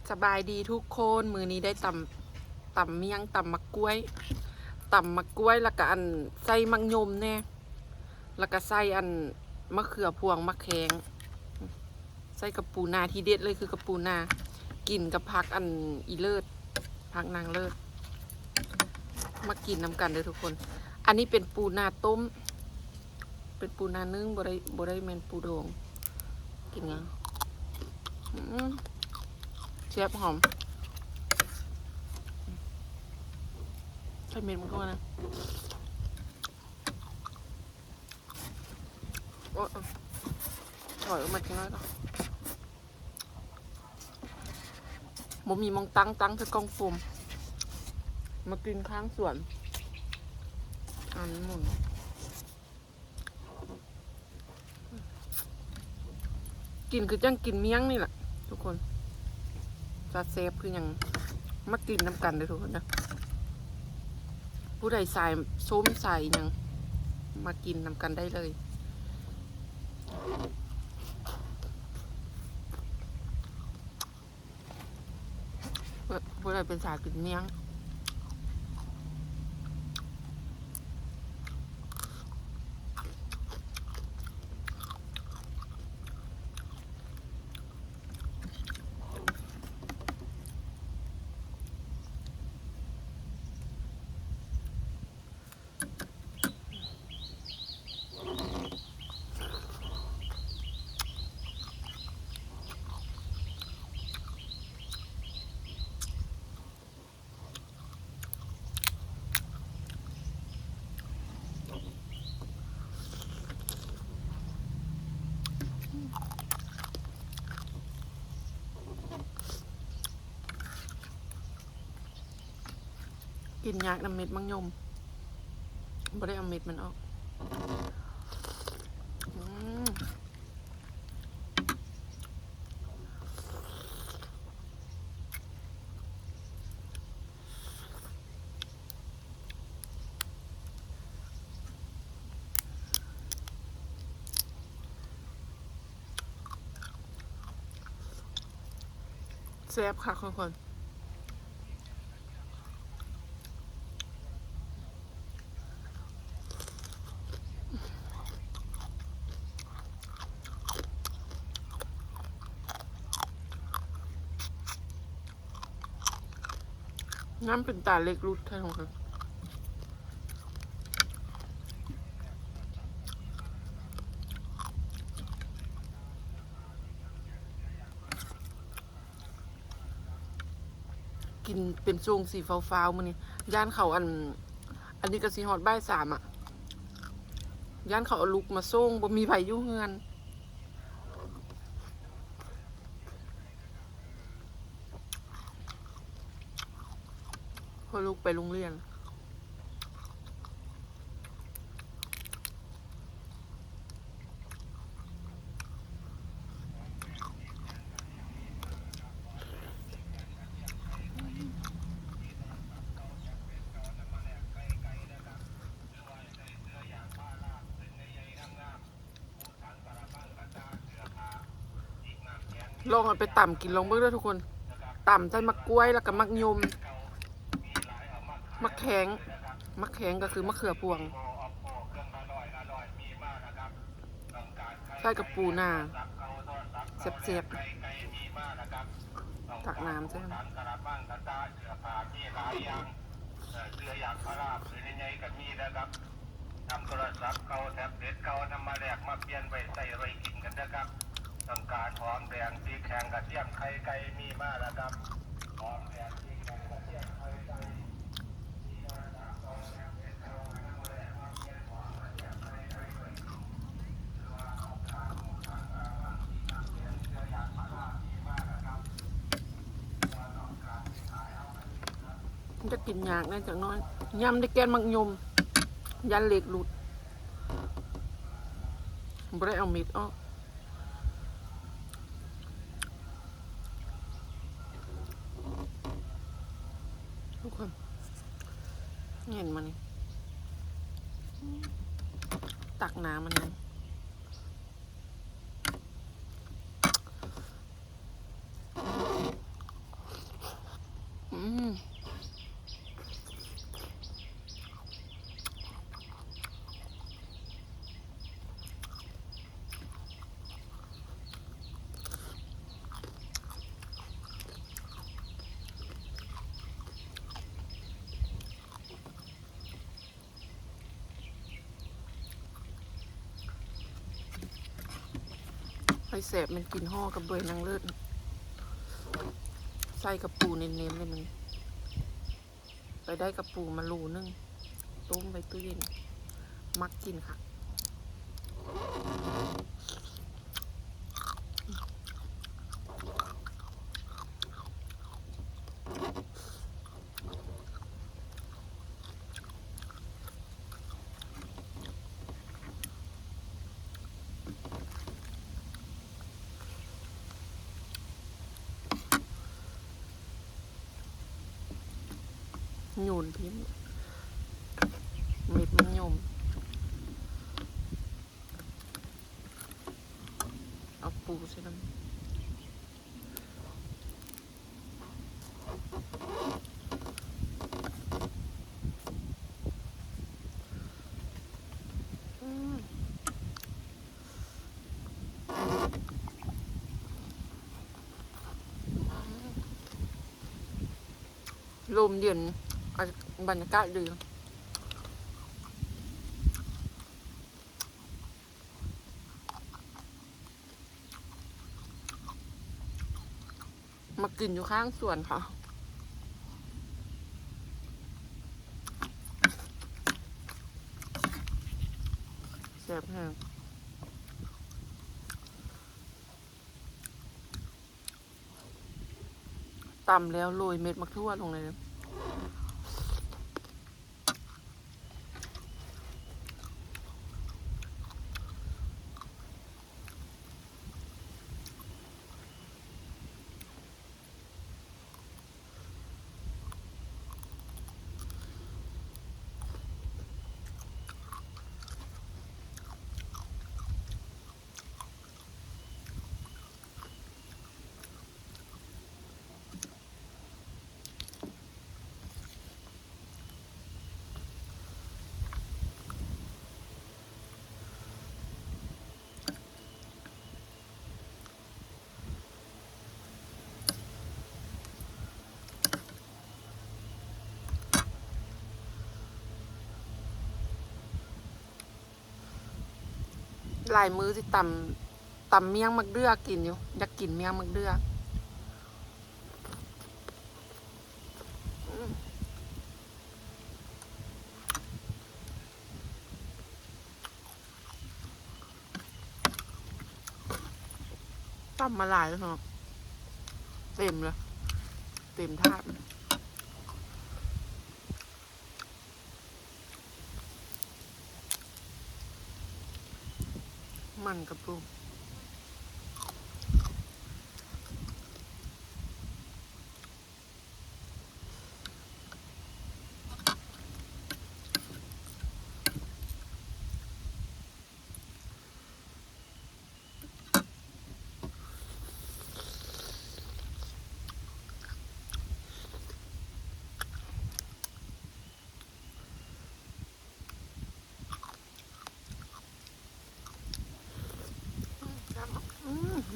สบายดีทุกคนมือนี้ได้ตำเมียงตำมะกล้วยแล้วก็อันใส่มักยมแน่แล้วก็ใส่อันมะเขือพวงมะแขงใส่กับปูนาที่เด็ดเลยคือกับปูนากินกับผักอันอีเลิศผักนางเลิศมากินน้ำกันเลยทุกคนอันนี้เป็นปูนาต้มเป็นปูนานึ่งบ่ได้แมนปูดองกินไงเชฟหอมใส่เม็ดมันเข้ามานะโอ้ถอยออกมาทิ้งไว้ก่อนบ่มีมองตั้งคือกล้องโฟมมากินข้างสวนอันหมุนกินคือจังกินเมี่ยงนี่แหละทุกคนจะเซฟคือยังมากินน้ำกันเลยทุกคนนะผู้ใดใส่ส้มใส่ยังมากินน้ำกันได้เลยผู้ใดเป็นสายกินเมี่ยงกินยากน้ำเม็ดมังยมไม่ได้เอาเม็ดมันออกแซ่บค่ะทุกคนน้ำเป็นตาเล็กรุดใช่ไหมครับกินเป็นทรงสีฟ้าวๆมันนี่ย่านเขาอันนี้ก็สีฮอตบ่ายสามอ่ะย่านเขาเอาลุกมาส่งบ่มีไผอยู่เฮือนพอลุกไปโรงเรียนลองเอาไปต่ำกินลองเบิ่งด้วยทุกคนต่ำใส่มะกล้วยแล้วก็มะยมมะแขงก็คือมะเขือพวงใส่กับปูนาเสียบตักน้ำใช่ไหมทำโทรศัพท์เก่าแท็บเล็ตเก่านำมาแลกมาเปลี่ยนไปใส่ไรกินกันนะครับต้องการหอมแดงสีแข็งกระเทียมไข่ไก่มีมาแล้วครับหอมแดงสีแข็งกระเทียมไข่ไก่มีมาแล้วหอมแดงสีแข็งกระเทียมไข่ไก่มีมาแล้วมันจะกินยากนะจากน้อยยำได้แกนมักยมยันเหล็กหลุดไม่ได้เอาเม็ดออกทุกคนเห็นมันนี่ตักน้ำมันนี่ อยแสบมันกินห่อกับเบยนางเลิศใส่กระปูเน้นๆเลยมันไปได้กระปูมาลูนึงต้มไปตู้เย็นมักกินค่ะโยนพิมพ์เม็ดมันโยมเอาปูใช่ไหมลมเย็นบรรยากาศดีมากินอยู่ข้างสวนค่ะแซ่บแห้งตำแล้วโรยเม็ดมะทั่วลงเลยหลายมื้อที่ตำเมี่ยงมักเดือกินอยู่อยากกินเมี่ยงมักเดือตำมาหลายแล้วเนาะเต็มเลยเต็มถาดมันกระปุก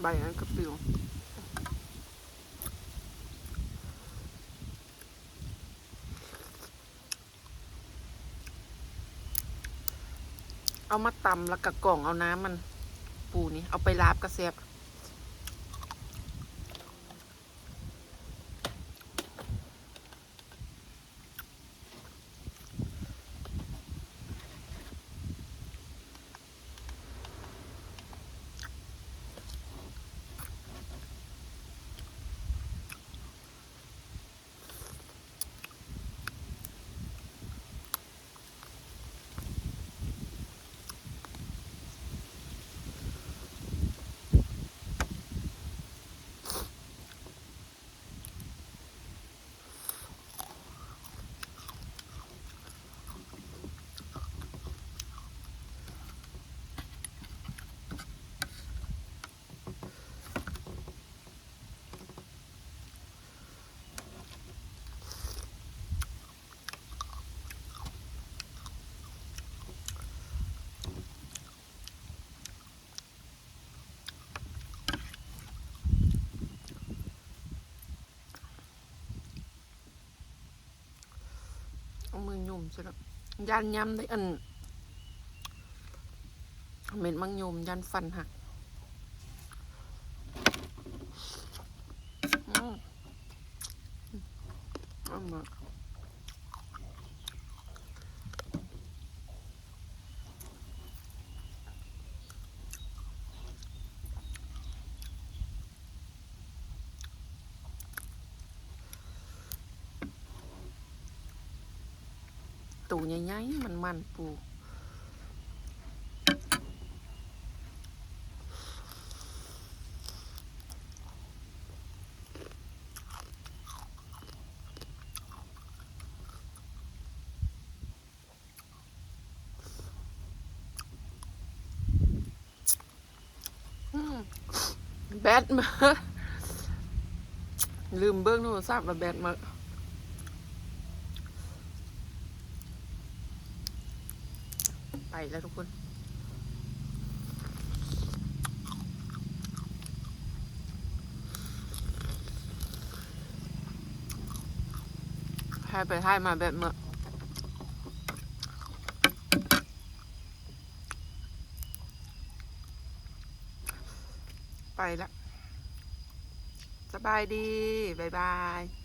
ใบนั้นกระปิวเอามาตำแล้วก็กล่องเอาน้ำมันปูนี่เอาไปลาบกระเซบเอามือหยุ่มใช่ไหมยันย้ำได้อันเม็ดมังยมยันฟันหัก ตัวใหญ่ๆมันปู แบดมาลืมเบิ้งโทรศัพท์มาแบดมาไปแล้วทุกคนให้ไปให้มาแบดมาไปแล้วสบายดี บ๊ายบาย